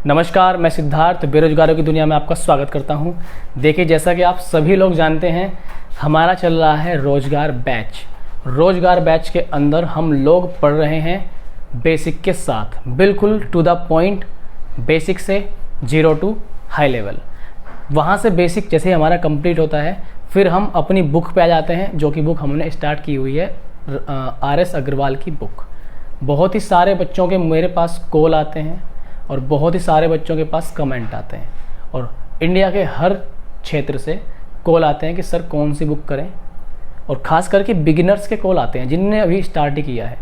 नमस्कार, मैं सिद्धार्थ बेरोजगारों की दुनिया में आपका स्वागत करता हूं। देखिए, जैसा कि आप सभी लोग जानते हैं, हमारा चल रहा है रोजगार बैच। रोजगार बैच के अंदर हम लोग पढ़ रहे हैं बेसिक के साथ, बिल्कुल टू द पॉइंट, बेसिक से 0 टू हाई लेवल। वहाँ से बेसिक जैसे हमारा कंप्लीट होता है, फिर हम अपनी बुक पे आ जाते हैं, जो कि बुक हमने स्टार्ट की हुई है RS अग्रवाल की बुक। बहुत ही सारे बच्चों के मेरे पास कॉल आते हैं और बहुत ही सारे बच्चों के पास कमेंट आते हैं, और इंडिया के हर क्षेत्र से कॉल आते हैं कि सर कौन सी बुक करें, और ख़ास करके बिगिनर्स के कॉल आते हैं जिनने अभी स्टार्ट ही किया है।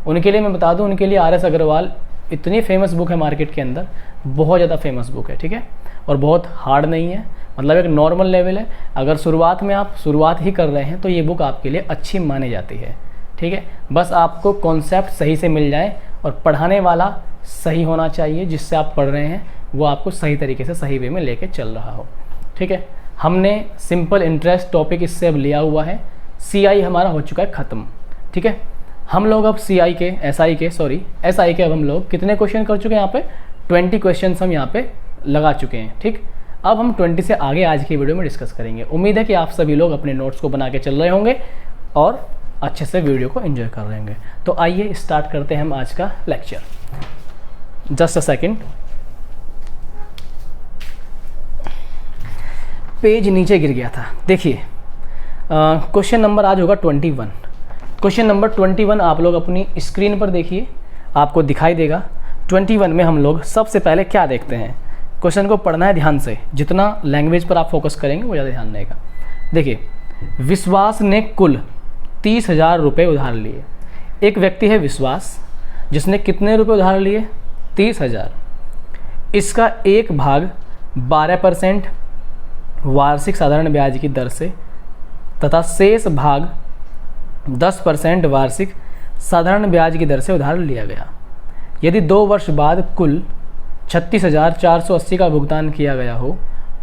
उनके लिए मैं बता दूं, उनके लिए RS अग्रवाल इतनी फेमस बुक है मार्केट के अंदर, बहुत ज़्यादा फेमस बुक है, ठीक है, और बहुत हार्ड नहीं है, मतलब एक नॉर्मल लेवल है। अगर शुरुआत में आप शुरुआत ही कर रहे हैं तो ये बुक आपके लिए अच्छी मानी जाती है, ठीक है। बस आपको कॉन्सेप्ट सही से मिल जाए और पढ़ाने वाला सही होना चाहिए, जिससे आप पढ़ रहे हैं वो आपको सही तरीके से सही वे में लेके चल रहा हो, ठीक है। हमने सिंपल इंटरेस्ट टॉपिक इससे अब लिया हुआ है। CI हमारा हो चुका है ख़त्म, ठीक है। हम लोग अब SI के अब हम लोग कितने क्वेश्चन कर चुके हैं यहाँ पे? 20 क्वेश्चन हम यहाँ पे लगा चुके हैं, ठीक। अब हम 20 से आगे आज की वीडियो में डिस्कस करेंगे। उम्मीद है कि आप सभी लोग अपने नोट्स को बना के चल रहे होंगे और अच्छे से वीडियो को एंजॉय कर रहे होंगे। तो आइए स्टार्ट करते हैं हम आज का lecture. Just a second, page नीचे गिर गया था। देखिए, क्वेश्चन नंबर आज होगा 21। क्वेश्चन नंबर 21 आप लोग अपनी स्क्रीन पर देखिए, आपको दिखाई देगा। 21 में हम लोग सबसे पहले क्या देखते हैं? क्वेश्चन को पढ़ना है ध्यान से, जितना लैंग्वेज पर आप फोकस करेंगे वो ज़्यादा ध्यान रहेगा। देखिए, विश्वास ने कुल 30,000 रुपये उधार लिए। एक व्यक्ति है विश्वास, जिसने कितने रुपए उधार लिए? 30,000। इसका एक भाग 12% वार्षिक साधारण ब्याज की दर से तथा शेष भाग 10% वार्षिक साधारण ब्याज की दर से उधार लिया गया। यदि 2 वर्ष बाद कुल 36,480 का भुगतान किया गया हो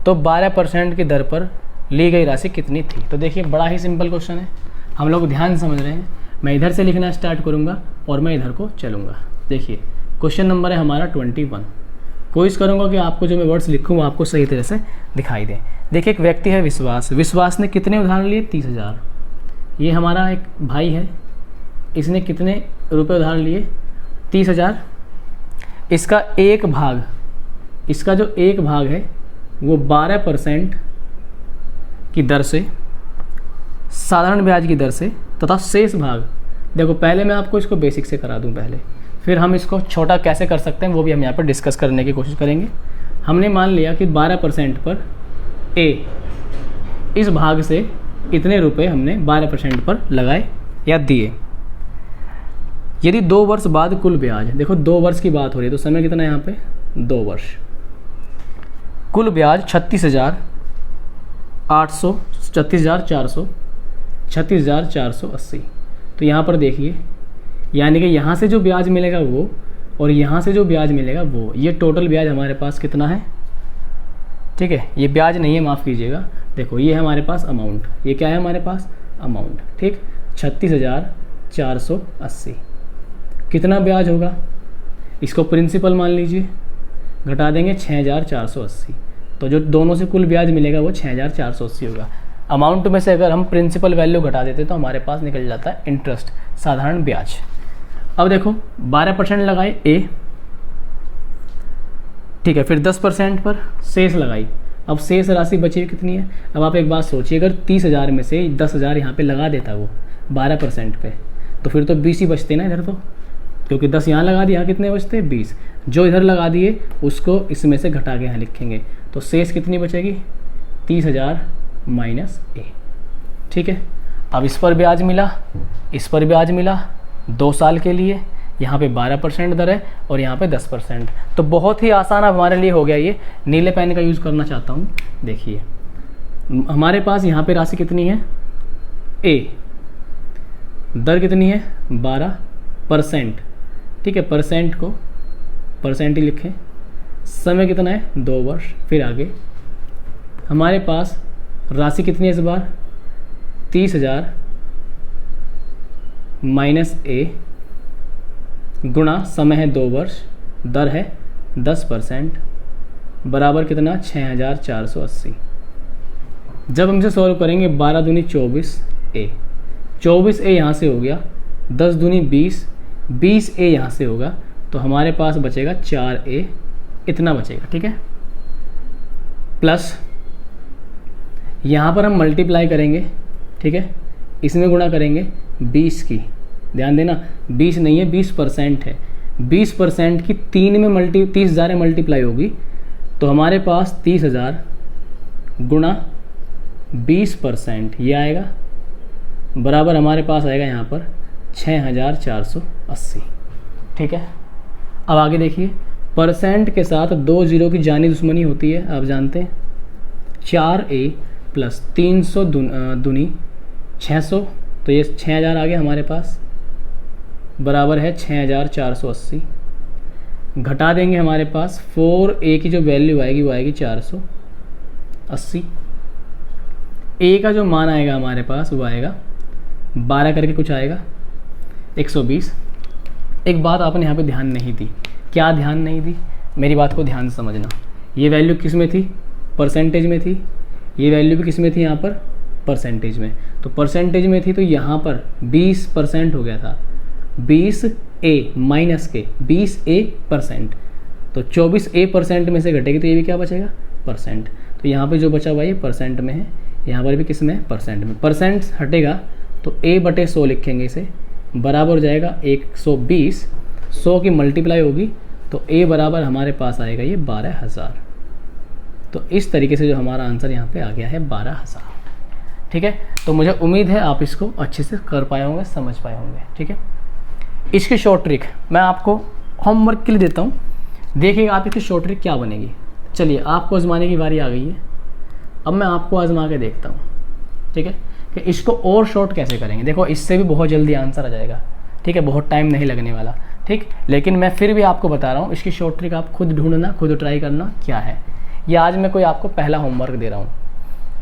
तो 12% की दर पर ली गई राशि कितनी थी? तो देखिए, बड़ा ही सिंपल क्वेश्चन है, हम लोग ध्यान समझ रहे हैं। मैं इधर से लिखना स्टार्ट करूँगा और मैं इधर को चलूँगा। देखिए, क्वेश्चन नंबर है हमारा 21। कोशिश करूँगा कि आपको जो मैं वर्ड्स लिखूँ वो आपको सही तरह से दिखाई दें। देखिए, एक व्यक्ति है विश्वास, विश्वास ने कितने उधार लिए? 30,000। ये हमारा एक भाई है, इसने कितने रुपए उधार लिए? 30,000। इसका एक भाग, इसका जो एक भाग है वो 12% की दर से, साधारण ब्याज की दर से, तथा शेष भाग, देखो पहले मैं आपको इसको बेसिक से करा दूं पहले, फिर हम इसको छोटा कैसे कर सकते हैं वो भी हम यहाँ पर डिस्कस करने की कोशिश करेंगे। हमने मान लिया कि 12% पर A, इस भाग से इतने रुपए हमने 12% पर लगाए या दिए। यदि 2 वर्ष बाद कुल ब्याज, देखो 2 वर्ष की बात हो रही है तो समय कितना है यहाँ पे? 2 वर्ष। कुल ब्याज 36,480। तो यहाँ पर देखिए, यानी कि यहाँ से जो ब्याज मिलेगा वो और यहाँ से जो ब्याज मिलेगा वो, ये टोटल ब्याज हमारे पास कितना है? ठीक है, ये ब्याज नहीं है, माफ़ कीजिएगा। देखो, ये है हमारे पास अमाउंट, ये क्या है हमारे पास? अमाउंट, ठीक। 36,480 कितना ब्याज होगा? इसको प्रिंसिपल मान लीजिए, घटा देंगे 6,480, तो जो दोनों से कुल ब्याज मिलेगा वो 6,480 होगा। अमाउंट में से अगर हम प्रिंसिपल वैल्यू घटा देते तो हमारे पास निकल जाता है इंटरेस्ट, साधारण ब्याज। अब देखो, 12% लगाए A, ठीक है, फिर 10% पर शेष लगाई। अब शेष राशि बची कितनी है? अब आप एक बात सोचिए, अगर 30,000 में से 10,000 यहाँ पे लगा देता वो 12% पे, तो फिर तो 20 ही बचते ना इधर, तो क्योंकि 10 यहाँ लगा दिया, यहाँ कितने बचते? 20। जो इधर लगा दिए उसको इसमें से घटा के यहाँ लिखेंगे, तो शेष कितनी बचेगी? 30,000 माइनस A, ठीक है। अब इस पर ब्याज मिला, इस पर ब्याज मिला 2 साल के लिए, यहाँ पे 12% दर है और यहाँ पे 10%। तो बहुत ही आसान अब हमारे लिए हो गया। ये नीले पेन का यूज़ करना चाहता हूँ। देखिए, हमारे पास यहाँ पे राशि कितनी है? A, दर कितनी है? 12%, ठीक है, परसेंट को परसेंट ही लिखें। समय कितना है? 2 वर्ष। फिर आगे हमारे पास राशि कितनी है इस बार? 30,000 माइनस A गुणा समय है 2 वर्ष, दर है 10% बराबर कितना 6480। जब हम इसे सॉल्व करेंगे 12 दूनी 24A, 24A यहाँ से हो गया, 10 दूनी 20, 20A यहाँ से होगा, तो हमारे पास बचेगा 4A, इतना बचेगा। ठीक है, प्लस यहाँ पर हम मल्टीप्लाई करेंगे। ठीक है, इसमें गुणा करेंगे 20 की, ध्यान देना 20 नहीं है 20% है, 20% की 30,000 में मल्टीप्लाई होगी, तो हमारे पास 30,000 गुणा 20% ये आएगा, बराबर हमारे पास आएगा यहाँ पर 6480। ठीक है, अब आगे देखिए, परसेंट के साथ 2 जीरो की जानी दुश्मनी होती है, आप जानते हैं। 4A प्लस 300 दूनी 600, तो ये 6000 आ गया हमारे पास, बराबर है 6480। घटा देंगे हमारे पास 4A की जो वैल्यू आएगी वो आएगी 480। A का जो मान आएगा हमारे पास वो आएगा 12 करके कुछ आएगा 120। एक बात आपने यहाँ पे ध्यान नहीं दी, क्या ध्यान नहीं दी, मेरी बात को ध्यान से समझना। ये वैल्यू किस में थी, परसेंटेज में थी, ये वैल्यू भी किस में थी, यहाँ पर परसेंटेज में। तो परसेंटेज में थी तो यहाँ पर 20% हो गया था, 20A माइनस के 20A%, तो 24A% में से घटेगी तो ये भी क्या बचेगा, परसेंट। तो यहाँ पे जो बचा हुआ ये परसेंट में है, यहाँ पर भी किस में है, परसेंट में। परसेंट हटेगा तो A/100 लिखेंगे इसे, बराबर हो जाएगा 120, 100 की मल्टीप्लाई होगी तो A बराबर हमारे पास आएगा ये 12,000। तो इस तरीके से जो हमारा आंसर यहाँ पे आ गया है 12,000। ठीक है, तो मुझे उम्मीद है आप इसको अच्छे से कर पाए होंगे, समझ पाए होंगे। ठीक है, इसकी शॉर्ट ट्रिक मैं आपको होमवर्क के लिए देता हूँ, देखिएगा आप इसकी शॉर्ट ट्रिक क्या बनेगी। चलिए, आपको आजमाने की बारी आ गई है, अब मैं आपको आजमा के देखता हूँ। ठीक है, कि इसको और शॉर्ट कैसे करेंगे। देखो, इससे भी बहुत जल्दी आंसर आ जाएगा। ठीक है, बहुत टाइम नहीं लगने वाला। ठीक, लेकिन मैं फिर भी आपको बता रहा हूँ, इसकी शॉर्ट ट्रिक आप खुद ढूंढना, खुद ट्राई करना क्या है। ये आज मैं कोई आपको पहला होमवर्क दे रहा हूँ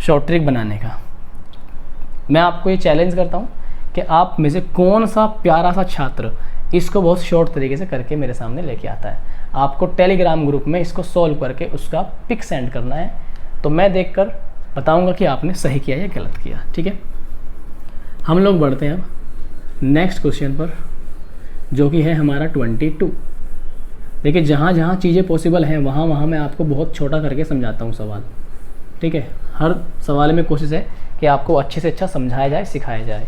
शॉर्ट ट्रिक बनाने का। मैं आपको ये चैलेंज करता हूँ कि आप में से कौन सा प्यारा सा छात्र इसको बहुत शॉर्ट तरीके से करके मेरे सामने लेके आता है। आपको टेलीग्राम ग्रुप में इसको सॉल्व करके उसका पिक सेंड करना है, तो मैं देखकर बताऊंगा कि आपने सही किया या गलत किया। ठीक है, हम लोग बढ़ते हैं अब नेक्स्ट क्वेश्चन पर, जो कि है हमारा 22। देखिए, जहाँ जहाँ चीज़ें पॉसिबल हैं वहाँ वहाँ मैं आपको बहुत छोटा करके समझाता हूँ सवाल। ठीक है, हर सवाल में कोशिश है कि आपको अच्छे से अच्छा समझाया जाए, सिखाया जाए।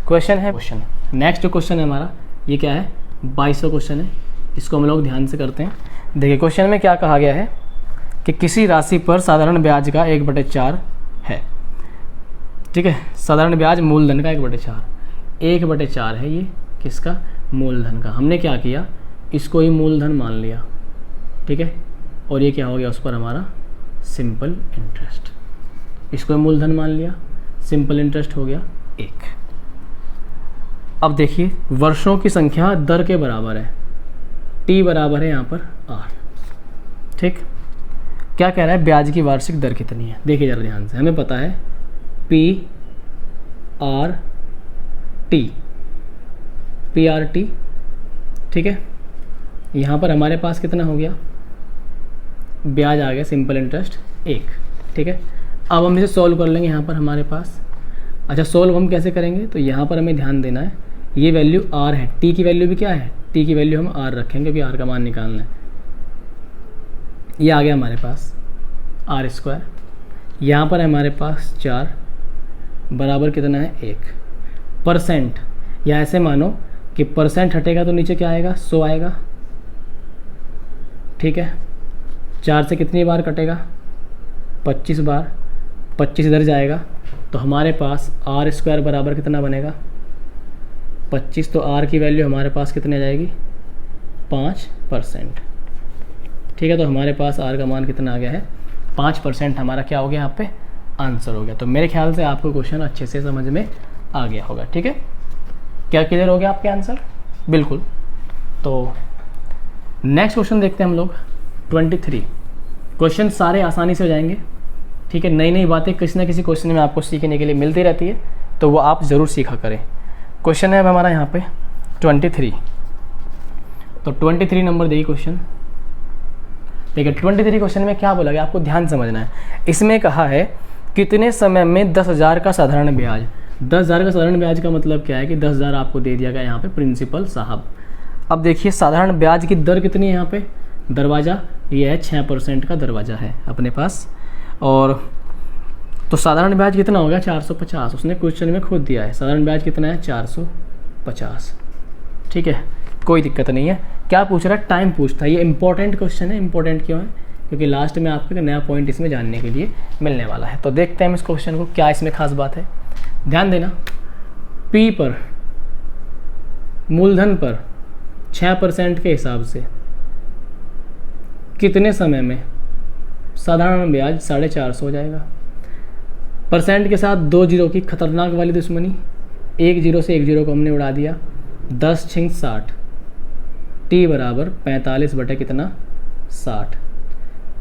क्वेश्चन नेक्स्ट जो क्वेश्चन है हमारा, ये क्या है, 22वां क्वेश्चन है। इसको हम लोग ध्यान से करते हैं। देखिए, क्वेश्चन में क्या कहा गया है कि किसी राशि पर साधारण ब्याज का 1/4 है। ठीक है, साधारण ब्याज मूलधन का 1/4, 1/4 है ये किसका, मूलधन का। हमने क्या किया, इसको ही मूलधन मान लिया। ठीक है, और ये क्या हो गया उस पर हमारा सिंपल इंटरेस्ट, इसको मूलधन मान लिया, सिंपल इंटरेस्ट हो गया 1। अब देखिए, वर्षों की संख्या दर के बराबर है, T बराबर है यहाँ पर R। ठीक, क्या कह रहा है, ब्याज की वार्षिक दर कितनी है। देखिए जरा ध्यान से, हमें पता है PRT। ठीक है, यहाँ पर हमारे पास कितना हो गया, ब्याज आ गया, सिंपल इंटरेस्ट 1। ठीक है, अब हम इसे सॉल्व कर लेंगे यहाँ पर हमारे पास। अच्छा, सॉल्व हम कैसे करेंगे, तो यहाँ पर हमें ध्यान देना है, ये वैल्यू R है, T की वैल्यू भी क्या है, T की वैल्यू हम R रखेंगे क्योंकि R का मान निकालना है। ये आ गया हमारे पास R², यहाँ पर हमारे पास 4 बराबर कितना है 1। परसेंट, या ऐसे मानो कि परसेंट हटेगा तो नीचे क्या आएगा, 100 आएगा। ठीक है, 4 से कितनी बार कटेगा, 25 बार, 25 इधर जाएगा, तो हमारे पास R² बराबर कितना बनेगा, 25। तो R की वैल्यू हमारे पास कितनी आ जाएगी, 5%। ठीक है, तो हमारे पास R का मान कितना आ गया है, 5% हमारा क्या हो गया यहाँ पे आंसर हो गया। तो मेरे ख्याल से आपको क्वेश्चन अच्छे से समझ में आ गया होगा। ठीक है, क्या क्लियर हो गया आपके आंसर, बिल्कुल। तो नेक्स्ट क्वेश्चन देखते हैं हम लोग 23। क्वेश्चन सारे आसानी से हो जाएंगे। ठीक है, नई नई बातें किसी ना किसी क्वेश्चन में आपको सीखने के लिए मिलती रहती है, तो वो आप ज़रूर सीखा करें। क्वेश्चन है अब हमारा यहाँ पे 23। तो 23 नंबर देखिए क्वेश्चन, देखिए 23 क्वेश्चन में क्या बोला गया, आपको ध्यान समझना है। इसमें कहा है कितने समय में 10,000 का साधारण ब्याज। 10,000 का साधारण ब्याज का मतलब क्या है कि 10,000 आपको दे दिया गया यहाँ पे प्रिंसिपल साहब। अब देखिए साधारण ब्याज की दर कितनी है यहाँ पे, दरवाज़ा ये है 6% का दरवाज़ा है अपने पास। और तो साधारण ब्याज कितना हो गया 450, उसने क्वेश्चन में खुद दिया है साधारण ब्याज कितना है 450। ठीक है, कोई दिक्कत नहीं है। क्या पूछ रहा है, टाइम पूछता है। ये इंपॉर्टेंट क्वेश्चन है। इंपॉर्टेंट क्यों है, क्योंकि लास्ट में आपको एक नया पॉइंट इसमें जानने के लिए मिलने वाला है। तो देखते हैं हम इस क्वेश्चन को, क्या इसमें खास बात है। ध्यान देना, पी पर मूलधन पर 6% के हिसाब से कितने समय में साधारण ब्याज 450 हो जाएगा। परसेंट के साथ 2 जीरो की खतरनाक वाली दुश्मनी, 1 जीरो से 1 जीरो को हमने उड़ा दिया। 10 छिंग 60, टी बराबर 45 बटे कितना 60,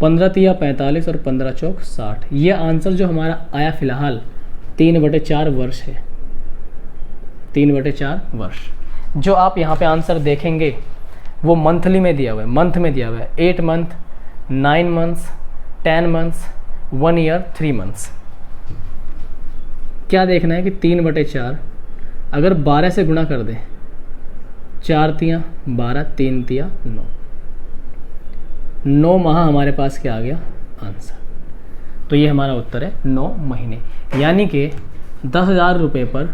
15 तिया 45 और 15 चौक 60। ये आंसर जो हमारा आया फिलहाल 3/4 वर्ष है, 3/4 वर्ष। जो आप यहाँ पे आंसर देखेंगे वो मंथली में दिया हुआ है, मंथ में दिया हुआ है 8 month, 9 months, 10 months, 1 year, 3 months. क्या देखना है कि 3/4 अगर 12 से गुणा कर दें, 4 तिया 12, 3 तिया 9, 9 माह हमारे पास क्या आ गया आंसर। तो ये हमारा उत्तर है 9 महीने। यानी कि 10,000 रुपये पर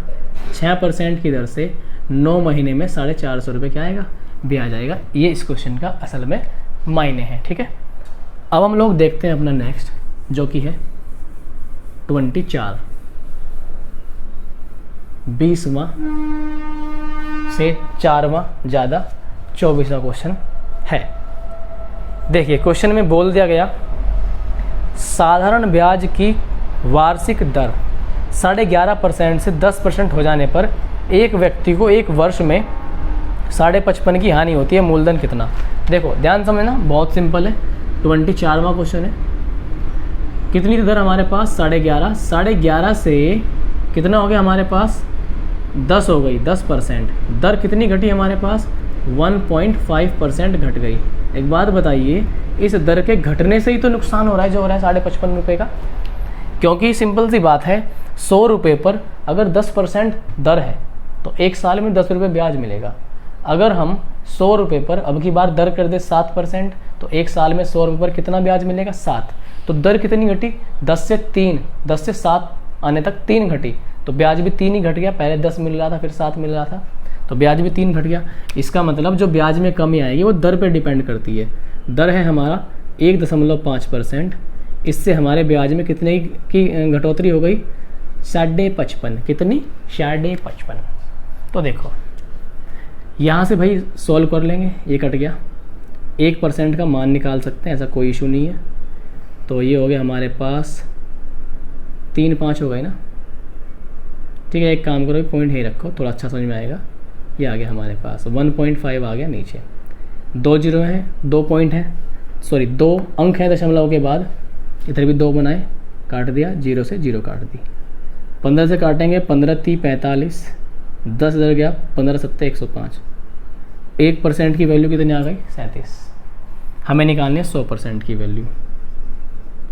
6% की दर से 9 महीने में 450 रुपये क्या आएगा, ब्याज आएगा। ये इस क्वेश्चन का असल में मायने हैं। ठीक है, अब हम लोग देखते हैं अपना नेक्स्ट, जो कि है 24, 20वां से 4वां ज़्यादा 24वां क्वेश्चन है। देखिए क्वेश्चन में बोल दिया गया साधारण ब्याज की वार्षिक दर 11.5% से 10% हो जाने पर एक व्यक्ति को एक वर्ष में 55.5 की हानि होती है, मूलधन कितना। देखो ध्यान समझना, बहुत सिंपल है। 24वां क्वेश्चन है, कितनी दर हमारे पास 11.5, 11.5 से कितना हो गया हमारे पास 10 हो गई, 10%। दर कितनी घटी हमारे पास 1.5% घट गई। एक बात बताइए, इस दर के घटने से ही तो नुकसान हो रहा है जो हो रहा है 55.5 रुपये का, क्योंकि सिंपल सी बात है 100 रुपये पर अगर 10% दर है तो एक साल में 10 रुपये ब्याज मिलेगा। अगर हम 100 रुपये पर अब की बार दर कर दे 7% तो एक साल में 100 रुपये पर कितना ब्याज मिलेगा 7। तो दर कितनी घटी 10 से 7 आने तक 3 घटी, तो ब्याज भी 3 ही घट गया। पहले 10 मिल रहा था फिर 7 मिल रहा था, तो ब्याज भी 3 घट गया। इसका मतलब जो ब्याज में कमी आएगी वो दर पे डिपेंड करती है। दर है हमारा 1.5%, इससे हमारे ब्याज में कितने की घटोतरी हो गई 55.5। कितनी 55.5। तो देखो यहाँ से भाई सॉल्व कर लेंगे, ये कट गया, 1% का मान निकाल सकते हैं, ऐसा कोई इशू नहीं है। तो ये हो गया हमारे पास 3-5 हो गए ना। ठीक है, एक काम करो पॉइंट यही रखो, थोड़ा अच्छा समझ में आएगा। ये आ गया हमारे पास 1.5 आ गया नीचे, 2 जीरो हैं, 2 पॉइंट हैं, सॉरी 2 अंक हैं दशमलव के बाद, इधर भी 2 बनाए, काट दिया, 0 से 0 काट दी। 15 से काटेंगे, 15 × 3 = 45, 10 इधर गया, 15 × 7 = 105। 1% की वैल्यू कितनी आ गई 37। हमें निकालनी है 100% की वैल्यू।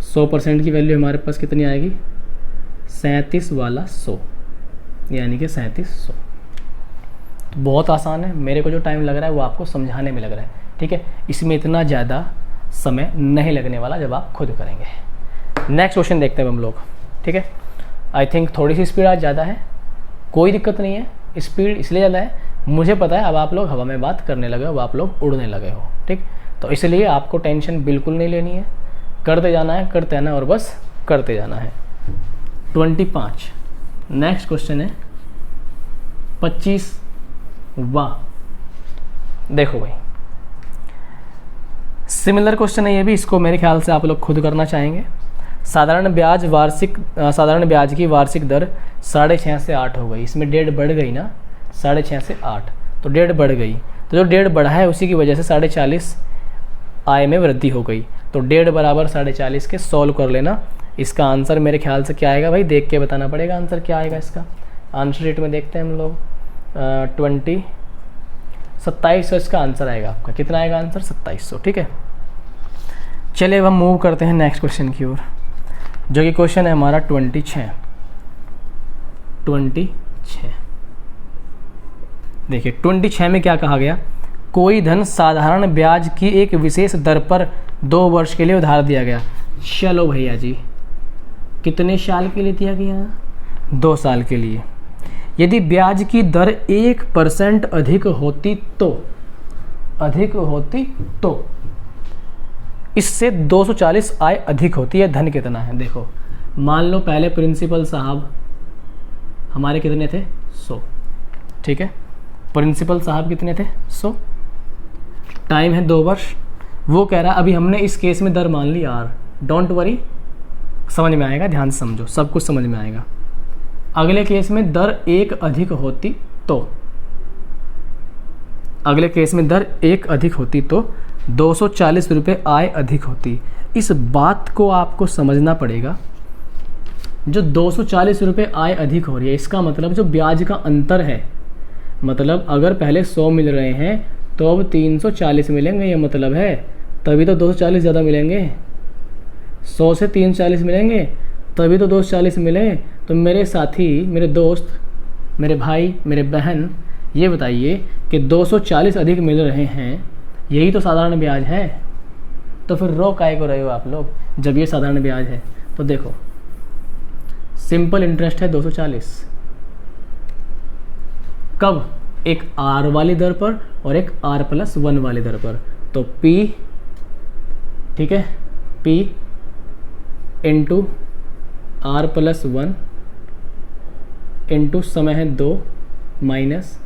100% की वैल्यू हमारे पास कितनी आएगी 37 वाला 100, यानी कि 3700। तो बहुत आसान है, मेरे को जो टाइम लग रहा है वो आपको समझाने में लग रहा है। ठीक है, इसमें इतना ज़्यादा समय नहीं लगने वाला जब आप खुद करेंगे। नेक्स्ट क्वेश्चन देखते हैं हम लोग। ठीक है, आई थिंक थोड़ी सी स्पीड आज ज़्यादा है, कोई दिक्कत नहीं है। स्पीड इसलिए ज़्यादा है, मुझे पता है अब आप लोग हवा में बात करने लगे हो, अब आप लोग उड़ने लगे हो। ठीक, तो इसलिए आपको टेंशन बिल्कुल नहीं लेनी है, करते जाना है, करते जाना है और बस करते जाना है। 25 नेक्स्ट क्वेश्चन है 25वां। देखो भाई सिमिलर क्वेश्चन है ये भी, इसको मेरे ख्याल से आप लोग खुद करना चाहेंगे। साधारण ब्याज की वार्षिक दर 6.5 से 8 हो गई। इसमें 1.5 बढ़ गई ना, 6.5 से 8, तो 1.5 बढ़ गई। तो जो 1.5 बढ़ा है उसी की वजह से 40.5 आय में वृद्धि हो गई। तो 1.5 बराबर 40.5 के सॉल्व कर लेना। इसका आंसर मेरे ख्याल से क्या आएगा भाई, देख के बताना पड़ेगा आंसर क्या आएगा इसका। आंसर शीट में देखते हैं हम लोग। 2700 इसका आंसर आएगा आपका। कितना आएगा आंसर 2700। ठीक है, चलिए अब हम मूव करते हैं नेक्स्ट क्वेश्चन की ओर, जो कि क्वेश्चन है हमारा 26। देखिए 26 में क्या कहा गया, कोई धन साधारण ब्याज की एक विशेष दर पर 2 वर्ष के लिए उधार दिया गया। चलो भैया जी, कितने साल के लिए दिया गया? 2 साल के लिए। यदि ब्याज की दर 1% अधिक होती तो इससे 240 आय अधिक होती है। धन कितना है? देखो मान लो पहले प्रिंसिपल साहब हमारे कितने थे? 100। ठीक है, प्रिंसिपल साहब कितने थे? 100। टाइम है 2 वर्ष। वो कह रहा अभी हमने इस केस में दर मान ली यार, डोंट वरी, समझ में आएगा, ध्यान से समझो, सब कुछ समझ में आएगा। अगले केस में दर 1 अधिक होती तो, अगले केस में दर 1 अधिक होती तो 240 रुपये आय अधिक होती। इस बात को आपको समझना पड़ेगा। जो 240 रुपये आय अधिक हो रही है, इसका मतलब जो ब्याज का अंतर है, मतलब अगर पहले 100 मिल रहे हैं तो अब 340 मिलेंगे, ये मतलब है, तभी तो 240 ज़्यादा मिलेंगे। 100 से 340 मिलेंगे तभी तो 240 मिले। तो मेरे साथी, मेरे दोस्त, मेरे भाई, मेरे बहन, ये बताइए कि 240 अधिक मिल रहे हैं, यही तो साधारण ब्याज है। तो फिर रो काहे को रहे हो आप लोग, जब ये साधारण ब्याज है? तो देखो सिंपल इंटरेस्ट है 240। कब? एक आर वाली दर पर और एक R+1 वाली दर पर। तो P, ठीक है, P इंटू R+1 इंटू समय है 2 माइनस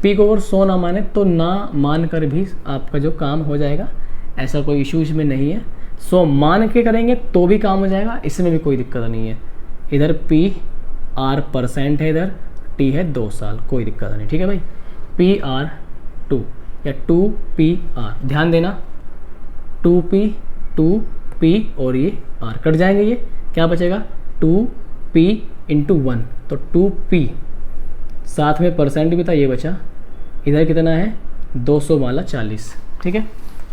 P को अगर 100 ना माने तो ना मान कर भी आपका जो काम हो जाएगा, ऐसा कोई इशू इसमें नहीं है। 100 मान के करेंगे तो भी काम हो जाएगा, इसमें भी कोई दिक्कत नहीं है। इधर P R% है, इधर T है 2 साल, कोई दिक्कत नहीं। ठीक है भाई, PR2 या 2PR, ध्यान देना, 2P और ये R कट जाएंगे, ये क्या बचेगा? 2P इंटू 1, तो 2P, साथ में परसेंट भी था, ये बचा। इधर कितना है? 200 वाला 40। ठीक है,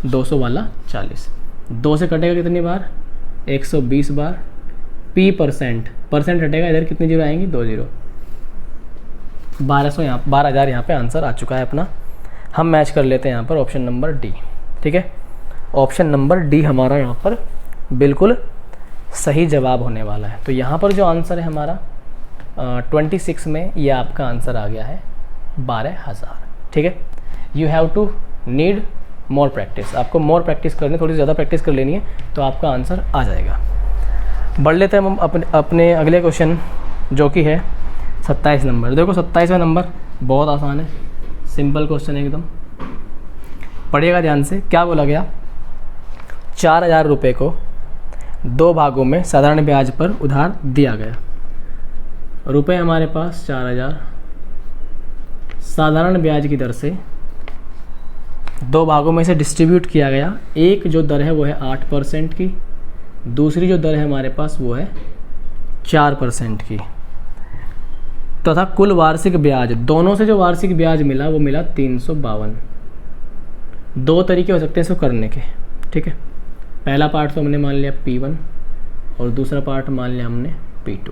200 वाला 40, 2 से कटेगा कितनी बार? 120 बार। P परसेंट हटेगा, इधर कितनी जीरो आएंगी? 2 जीरो। 12,000 यहाँ पे आंसर आ चुका है अपना। हम मैच कर लेते हैं यहाँ पर ऑप्शन नंबर डी। ठीक है, ऑप्शन नंबर डी हमारा यहाँ पर बिल्कुल सही जवाब होने वाला है। तो यहाँ पर जो आंसर है हमारा 26 में, ये आपका आंसर आ गया है 12,000। ठीक है, you have to need more practice, आपको मोर प्रैक्टिस करनी, थोड़ी ज़्यादा प्रैक्टिस कर लेनी है तो आपका आंसर आ जाएगा। बढ़ लेते हैं हम अपने अगले क्वेश्चन, जो कि है 27 नंबर। देखो 27वां नंबर बहुत आसान है, सिंपल क्वेश्चन है एकदम, पढ़िएगा ध्यान से। क्या बोला गया? 4,000 रुपये को 2 भागों में साधारण ब्याज पर उधार दिया गया। रुपए हमारे पास 4,000, साधारण ब्याज की दर से 2 भागों में से डिस्ट्रीब्यूट किया गया। एक जो दर है वो है 8% की, दूसरी जो दर है हमारे पास वो है 4% की, तथा कुल वार्षिक ब्याज, दोनों से जो वार्षिक ब्याज मिला वो मिला 352। 2 तरीके हो सकते हैं इसको करने के। ठीक है, पहला पार्ट तो हमने मान लिया P1 और दूसरा पार्ट मान लिया हमने P2।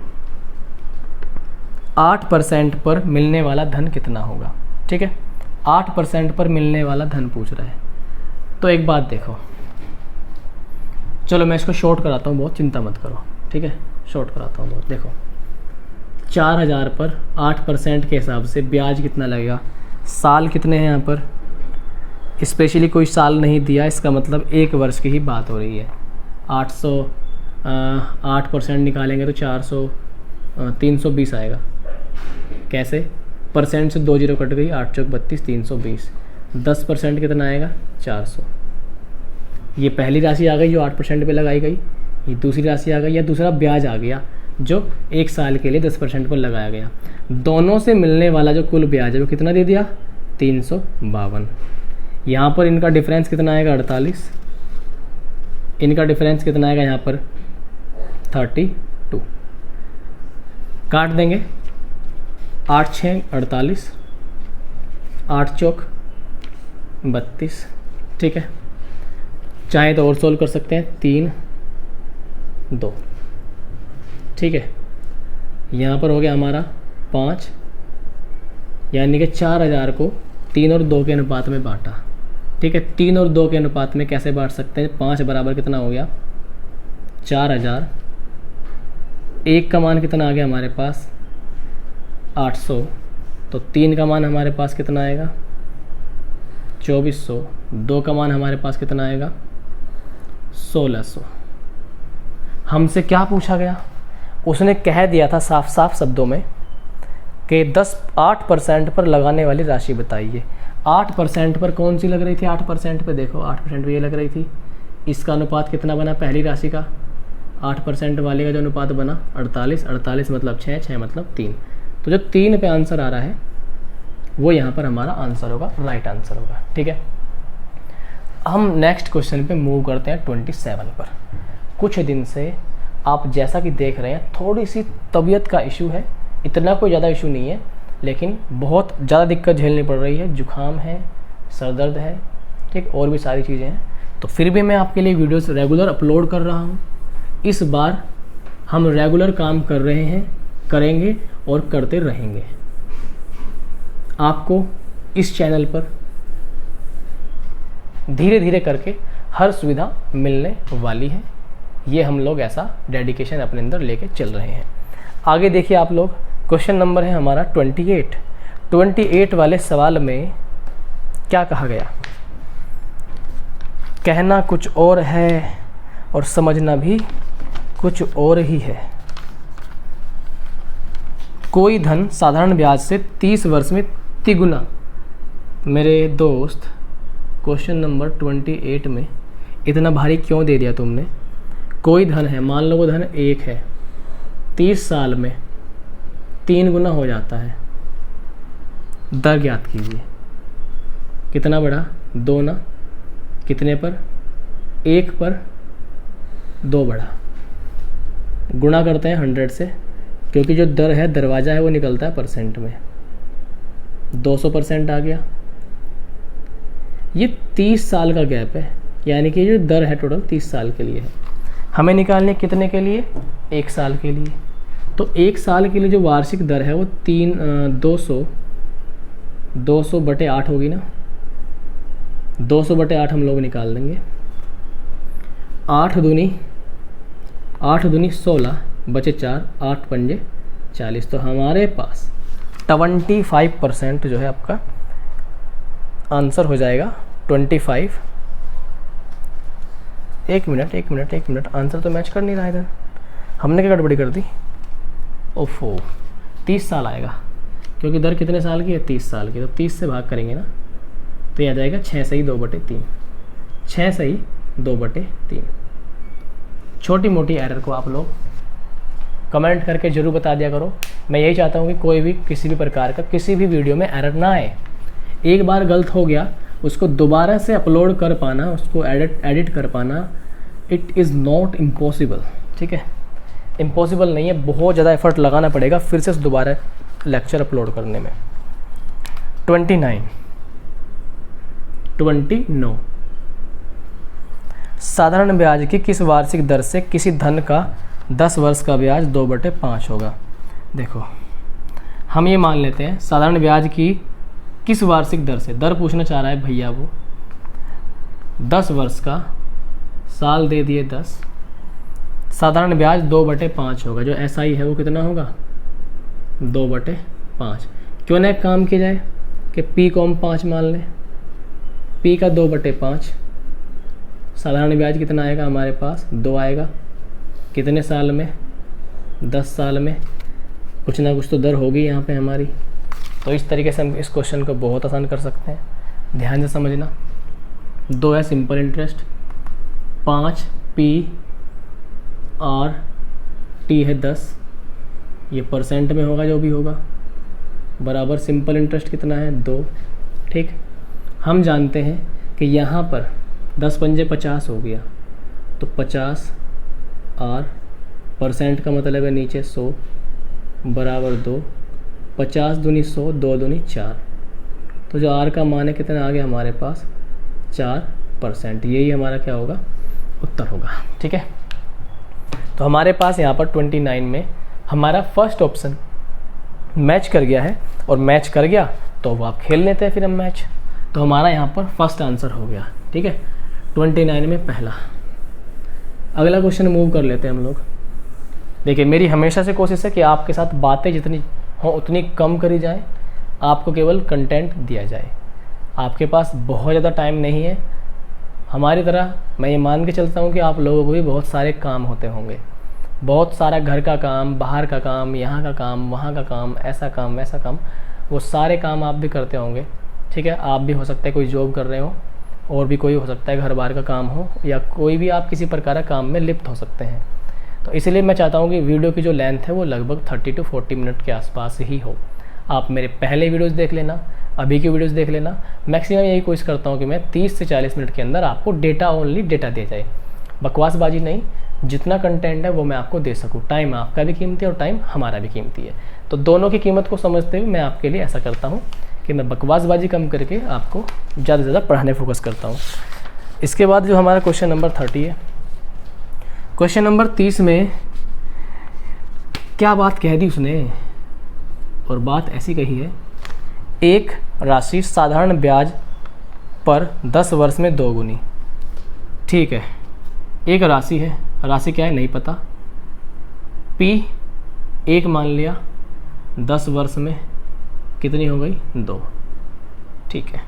8% पर मिलने वाला धन कितना होगा? ठीक है, 8% पर मिलने वाला धन पूछ रहा है। तो एक बात देखो, चलो मैं इसको शॉर्ट कराता हूँ, बहुत चिंता मत करो। ठीक है, शॉर्ट कराता हूँ बहुत। देखो 4,000 पर 8% के हिसाब से ब्याज कितना लगेगा? साल कितने हैं यहाँ पर? स्पेशली कोई साल नहीं दिया, इसका मतलब 1 वर्ष की ही बात हो रही है। 8% निकालेंगे तो 400, 320 आएगा। कैसे? परसेंट से 2 जीरो कट गई, 8 चौक 32, 320। 10% कितना आएगा? 400। ये पहली राशि आ गई जो 8% पे लगाई गई, ये दूसरी राशि आ गई, या दूसरा ब्याज आ गया जो 1 साल के लिए 10% पर लगाया गया। दोनों से मिलने वाला जो कुल ब्याज है वो कितना दे दिया? 352। यहाँ पर इनका डिफरेंस कितना आएगा? 48। इनका डिफरेंस कितना आएगा यहाँ पर? 32। काट देंगे, 8 6 48, 8 चौक 32। ठीक है, चाहे तो और सोल्व कर सकते हैं, 3 2, ठीक है। यहाँ पर हो गया हमारा 5, यानी कि 4000 को 3 और 2 के अनुपात में बांटा, ठीक है। 3 और 2 के अनुपात में कैसे बांट सकते हैं? 5 बराबर कितना हो गया? 4000। 1 का मान कितना आ गया हमारे पास? 800। तो 3 का मान हमारे पास कितना आएगा? 2400। 2 का मान हमारे पास कितना आएगा? 1600। हमसे क्या पूछा गया? उसने कह दिया था साफ साफ शब्दों में कि 8% पर लगाने वाली राशि बताइए। 8% पर कौन सी लग रही थी? 8% पे देखो, 8% पे ये लग रही थी। इसका अनुपात कितना बना पहली राशि का? 8% वाले का जो अनुपात बना 48, 48 मतलब 6, 6 मतलब 3। तो जो 3 पे आंसर आ रहा है वो यहाँ पर हमारा आंसर होगा, राइट आंसर होगा, ठीक है। हम नेक्स्ट क्वेश्चन पे मूव करते हैं 27 पर। कुछ दिन से आप जैसा कि देख रहे हैं थोड़ी सी तबीयत का इशू है, इतना कोई ज़्यादा इशू नहीं है, लेकिन बहुत ज़्यादा दिक्कत झेलनी पड़ रही है। जुकाम है, सर दर्द है, ठीक, और भी सारी चीज़ें हैं। तो फिर भी मैं आपके लिए वीडियोस रेगुलर अपलोड कर रहा हूँ। इस बार हम रेगुलर काम कर रहे हैं, करेंगे और करते रहेंगे। आपको इस चैनल पर धीरे धीरे करके हर सुविधा मिलने वाली है। ये हम लोग ऐसा डेडिकेशन अपने अंदर लेके चल रहे हैं। आगे देखिए आप लोग, क्वेश्चन नंबर है हमारा 28। 28 वाले सवाल में क्या कहा गया? कहना कुछ और है और समझना भी कुछ और ही है। कोई धन साधारण ब्याज से 30 वर्ष में तिगुना। मेरे दोस्त, क्वेश्चन नंबर 28 में इतना भारी क्यों दे दिया तुमने? कोई धन है, मान लो वो धन 1 है, 30 साल में 3 गुना हो जाता है। दर ज्ञात कीजिए। कितना बढ़ा? 2 ना, कितने पर? 1 पर 2 बढ़ा। गुणा करते हैं 100 से, क्योंकि जो दर है, दरवाज़ा है, वो निकलता है परसेंट में। 200% आ गया। ये 30 साल का गैप है, यानी कि जो दर है टोटल 30 साल के लिए है। हमें निकालने कितने के लिए? 1 साल के लिए। तो 1 साल के लिए जो वार्षिक दर है वो 200 बटे 8 होगी ना। 200 बटे 8 हम लोग निकाल देंगे। 8 दूनी 16 बचे 4, 8 पंजे 40। तो हमारे पास 25% जो है आपका आंसर हो जाएगा। 25। एक मिनट, आंसर तो मैच कर नहीं रहा इधर। हमने क्या गड़बड़ी कर दी? ओफो, 30 साल आएगा, क्योंकि दर कितने साल की है? 30 साल की। तो 30 से भाग करेंगे ना, तो ये आ जाएगा 6 सही 2 बटे 3। 6 सही 2 बटे 3। छोटी मोटी एरर को आप लोग कमेंट करके ज़रूर बता दिया करो। मैं यही चाहता हूँ कि कोई भी किसी भी प्रकार का किसी भी वीडियो में एरर ना आए। एक बार गलत हो गया, उसको दोबारा से अपलोड कर पाना, उसको एडिट कर पाना, इट इज़ नॉट इम्पॉसिबल, ठीक है। इम्पॉसिबल नहीं है, बहुत ज़्यादा एफर्ट लगाना पड़ेगा फिर से दोबारा लेक्चर अपलोड करने में। 29 साधारण ब्याज की किस वार्षिक दर से किसी धन का 10 वर्ष का ब्याज 2/5 होगा? देखो, हम ये मान लेते हैं साधारण ब्याज की किस वार्षिक दर से, दर पूछना चाह रहा है भैया वो, 10 वर्ष का, साल दे दिए 10, साधारण ब्याज 2/5 होगा। जो SI है वो कितना होगा? 2/5। क्यों ना एक काम किया जाए कि P को हम 5 मान लें। P का 2/5, साधारण ब्याज कितना आएगा हमारे पास? 2 आएगा। कितने साल में? 10 साल में। कुछ ना कुछ तो दर होगी यहाँ पे हमारी। तो इस तरीके से हम इस क्वेश्चन को बहुत आसान कर सकते हैं। ध्यान से समझना। 2 है सिंपल इंटरेस्ट, 5 P और T है 10, ये परसेंट में होगा जो भी होगा, बराबर सिंपल इंटरेस्ट कितना है? 2, ठीक। हम जानते हैं कि यहाँ पर 10 पंजे 50 हो गया, तो 50 और परसेंट का मतलब है नीचे 100 बराबर 2, 50 दूनी 100, 2 दूनी 4। तो जो R का मान है कितना आ गया हमारे पास? 4 25%। यही हमारा क्या होगा, उत्तर होगा। ठीक है, तो हमारे पास यहाँ पर 29 में हमारा फर्स्ट ऑप्शन मैच कर गया है, और मैच कर गया तो अब आप खेल लेते हैं फिर हम मैच। तो हमारा यहाँ पर फर्स्ट आंसर हो गया। ठीक है, 29 में पहला। अगला क्वेश्चन मूव कर लेते हैं हम लोग। देखिए, मेरी हमेशा से कोशिश है कि आपके साथ बातें जितनी हो उतनी कम करी जाए, आपको केवल कंटेंट दिया जाए। आपके पास बहुत ज़्यादा टाइम नहीं है, हमारी तरह मैं ये मान के चलता हूँ कि आप लोगों को भी बहुत सारे काम होते होंगे, बहुत सारा घर का काम, बाहर का काम, यहाँ का काम, वहाँ का काम, ऐसा काम, वैसा काम, वो सारे काम आप भी करते होंगे। ठीक है, आप भी हो सकता है कोई जॉब कर रहे हो, और भी कोई हो सकता है घर बार का काम हो, या कोई भी आप किसी प्रकार का काम में लिप्त हो सकते हैं। तो इसलिए मैं चाहता हूँ कि वीडियो की जो लेंथ है वो लगभग 30 to 40 मिनट के आसपास ही हो। आप मेरे पहले वीडियोस देख लेना, अभी की वीडियोस देख लेना। मैक्सिमम यही कोशिश करता हूँ कि मैं 30 से 40 मिनट के अंदर आपको डेटा ओनली डेटा दे जाए, बकवासबाजी नहीं। जितना कंटेंट है वो मैं आपको दे सकूँ। टाइम आपका भी कीमती है और टाइम हमारा भी कीमती है, तो दोनों की कीमत को समझते हुए मैं आपके लिए ऐसा करता हूँ कि मैं बकवासबाजी कम करके आपको ज़्यादा से ज़्यादा पढ़ाने फोकस करता हूँ। इसके बाद जो हमारा क्वेश्चन नंबर 30 है, क्वेश्चन नंबर 30 में क्या बात कह दी उसने, और बात ऐसी कही है, एक राशि साधारण ब्याज पर 10 वर्ष में 2 गुनी। ठीक है, एक राशि है, राशि क्या है नहीं पता, P 1 मान लिया, 10 वर्ष में कितनी हो गई 2। ठीक है,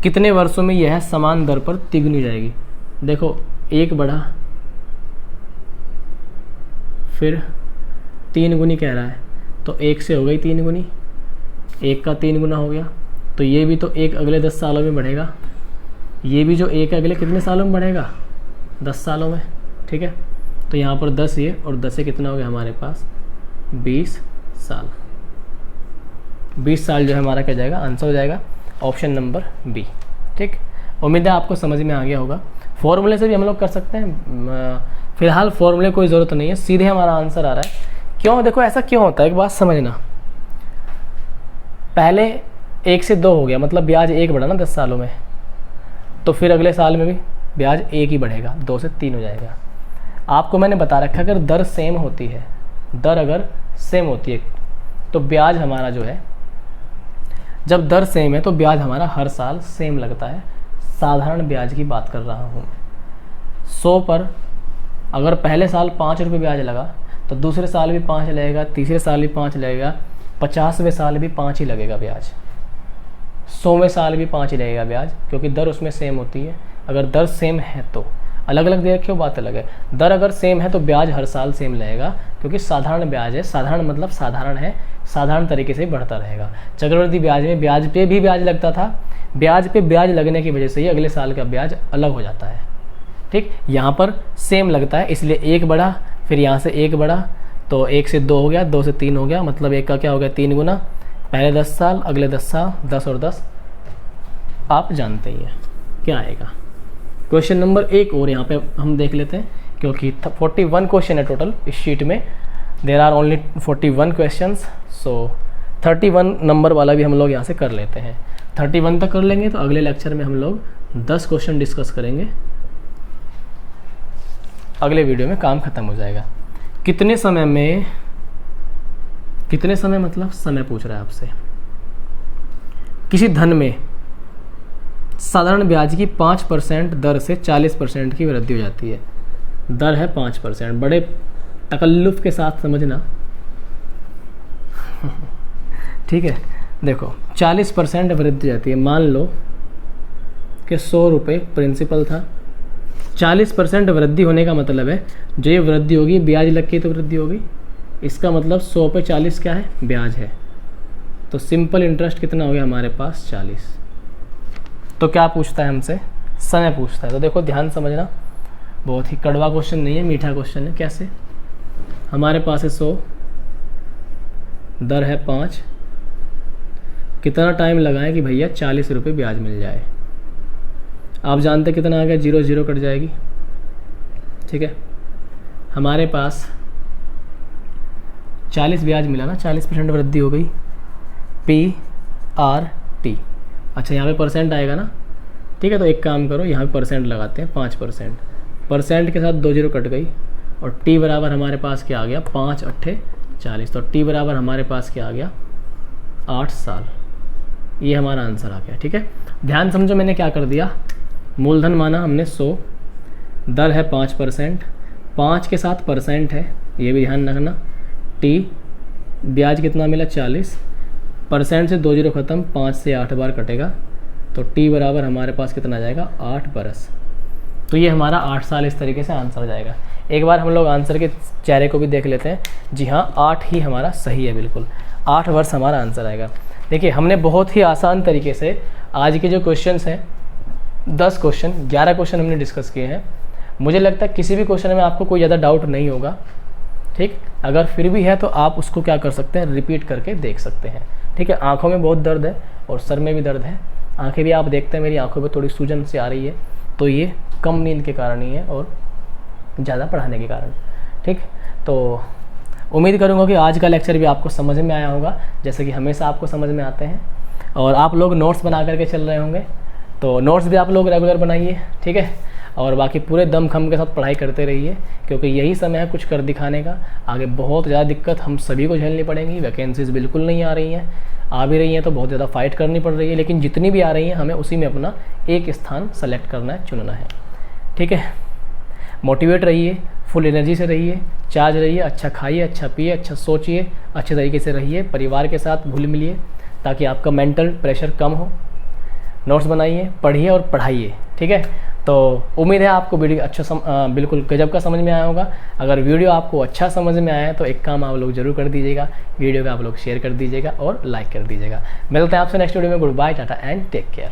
कितने वर्षों में यह समान दर पर तिगुनी जाएगी। देखो, 1 बढ़ा, फिर 3 गुनी कह रहा है, तो 1 से हो गई 3 गुनी, 1 का 3 गुना हो गया। तो ये भी तो 1 अगले 10 सालों में बढ़ेगा, ये भी जो 1 अगले कितने सालों में बढ़ेगा, 10 सालों में। ठीक है, तो यहाँ पर 10 ये और 10 से कितना हो गया हमारे पास 20 साल। 20 साल जो है हमारा क्या जाएगा, आंसर हो जाएगा ऑप्शन नंबर बी। ठीक, उम्मीद है आपको समझ में आ गया होगा। फॉर्मूले से भी हम लोग कर सकते हैं, फिलहाल फॉर्मूले कोई ज़रूरत नहीं है, सीधे हमारा आंसर आ रहा है। क्यों, देखो ऐसा क्यों होता है, एक बात समझना, पहले 1 से 2 हो गया, मतलब ब्याज 1 बढ़ा ना 10 सालों में, तो फिर अगले साल में भी ब्याज 1 ही बढ़ेगा, 2 से 3 हो जाएगा। आपको मैंने बता रखा है, अगर दर सेम होती है, दर अगर सेम होती है तो ब्याज हमारा जो है, जब दर सेम है तो ब्याज हमारा हर साल सेम लगता है। साधारण ब्याज की बात कर रहा हूँ। 100 पर अगर पहले साल 5 रुपये ब्याज लगा, तो दूसरे साल भी 5 लगेगा, तीसरे साल भी 5 लगेगा, 50वें साल भी 5 ही लगेगा ब्याज, 100वें साल भी 5 ही लगेगा ब्याज, क्योंकि दर उसमें सेम होती है। अगर दर सेम है तो, अलग अलग दे रखे हो बात अलग है, दर अगर सेम है तो ब्याज हर साल सेम लगेगा, क्योंकि साधारण ब्याज है। साधारण मतलब साधारण है, साधारण तरीके से बढ़ता रहेगा। चक्रवृद्धि ब्याज में ब्याज पे भी ब्याज लगता था, ब्याज पे ब्याज लगने की वजह से ही अगले साल का ब्याज अलग हो जाता है। ठीक, यहाँ पर सेम लगता है, इसलिए 1 बढ़ा, फिर यहाँ से 1 बढ़ा, तो 1 से 2 हो गया, 2 से 3 हो गया, मतलब 1 का क्या हो गया 3 गुना। पहले 10 साल, अगले 10 साल, 10 और 10 आप जानते ही हैं क्या आएगा। क्वेश्चन नंबर 1 और यहाँ पे हम देख लेते हैं, क्योंकि 41 क्वेश्चन है टोटल इस शीट में, there are only 41 questions, so 31 number वाला भी हम लोग यहाँ से कर लेते हैं। 31 तक कर लेंगे तो अगले लेक्चर में हम लोग 10 क्वेश्चन डिस्कस करेंगे, अगले वीडियो में काम खत्म हो जाएगा। कितने समय मतलब समय पूछ रहा है आपसे। किसी धन में साधारण ब्याज की 5% दर से 40% की वृद्धि हो जाती है। दर है 5%, बड़े तकल्लुफ़ के साथ समझना ठीक है। देखो 40% वृद्धि जाती है, मान लो कि 100 रुपये प्रिंसिपल था, 40% वृद्धि होने का मतलब है जो ये वृद्धि होगी ब्याज लग के तो वृद्धि होगी, इसका मतलब 100 पे 40 क्या है, ब्याज है। तो सिंपल इंटरेस्ट कितना हो गया हमारे पास 40। तो क्या पूछता है हमसे, समय पूछता है। तो देखो ध्यान समझना, बहुत ही कड़वा क्वेश्चन नहीं है, मीठा क्वेश्चन है। कैसे, हमारे पास है 100, दर है 5, कितना टाइम लगाएं कि भैया 40 रुपये ब्याज मिल जाए। आप जानते कितना आ गया, 0 0 कट जाएगी। ठीक है, हमारे पास 40 ब्याज मिला ना, 40% वृद्धि हो गई, PRT। अच्छा यहाँ पे परसेंट आएगा ना, ठीक है, तो एक काम करो, यहाँ पे परसेंट लगाते हैं 5%। परसेंट के साथ 2 जीरो कट गई और t बराबर हमारे पास क्या आ गया, 5 अट्ठे 40। तो t बराबर हमारे पास क्या आ गया, 8 साल। ये हमारा आंसर आ गया। ठीक है, ध्यान समझो, मैंने क्या कर दिया, मूलधन माना हमने 100, दर है 5%, 5 के साथ परसेंट है, ये भी ध्यान रखना। t ब्याज कितना मिला, 40। परसेंट से 2 जीरो खत्म, 5 से 8 बार कटेगा, तो t बराबर हमारे पास कितना आ जाएगा, 8 बरस। तो ये हमारा 8 साल इस तरीके से आंसर आ जाएगा। एक बार हम लोग आंसर के चेहरे को भी देख लेते हैं। जी हाँ, 8 ही हमारा सही है, बिल्कुल 8 वर्ष हमारा आंसर आएगा। देखिए, हमने बहुत ही आसान तरीके से आज के जो क्वेश्चंस हैं, 10 क्वेश्चन 11 क्वेश्चन हमने डिस्कस किए हैं। मुझे लगता है किसी भी क्वेश्चन में आपको कोई ज़्यादा डाउट नहीं होगा। ठीक, अगर फिर भी है तो आप उसको क्या कर सकते हैं, रिपीट करके देख सकते हैं। ठीक है, आँखों में बहुत दर्द है और सर में भी दर्द है, आंखें भी आप देखते हैं मेरी आंखों पे थोड़ी सूजन सी आ रही है, तो ये कम नींद के कारण ही है और ज़्यादा पढ़ाने के कारण। ठीक, तो उम्मीद करूँगा कि आज का लेक्चर भी आपको समझ में आया होगा, जैसे कि हमेशा आपको समझ में आते हैं। और आप लोग नोट्स बना करके चल रहे होंगे, तो नोट्स भी आप लोग रेगुलर बनाइए। ठीक है, और बाकी पूरे दम खम के साथ पढ़ाई करते रहिए, क्योंकि यही समय है कुछ कर दिखाने का। आगे बहुत ज़्यादा दिक्कत हम सभी को झेलनी पड़ेगी, वैकेंसीज बिल्कुल नहीं आ रही हैं, आ भी रही हैं तो बहुत ज़्यादा फाइट करनी पड़ रही है, लेकिन जितनी भी आ रही हैं हमें उसी में अपना एक स्थान सेलेक्ट करना है, चुनना है। ठीक है, मोटिवेट रहिए, फुल एनर्जी से रहिए, चार्ज रहिए, अच्छा खाइए, अच्छा पिए, अच्छा सोचिए, अच्छे तरीके से रहिए, परिवार के साथ घुल मिलिए ताकि आपका मेंटल प्रेशर कम हो। नोट्स बनाइए, पढ़िए और पढ़ाइए। ठीक है, तो उम्मीद है आपको वीडियो अच्छा बिल्कुल गजब का समझ में आया होगा। अगर वीडियो आपको अच्छा समझ में आया है तो एक काम आप लोग जरूर कर दीजिएगा, वीडियो को आप लोग शेयर कर दीजिएगा और लाइक कर दीजिएगा। मिलते हैं आपसे नेक्स्ट वीडियो में। Good bye, tata and take care.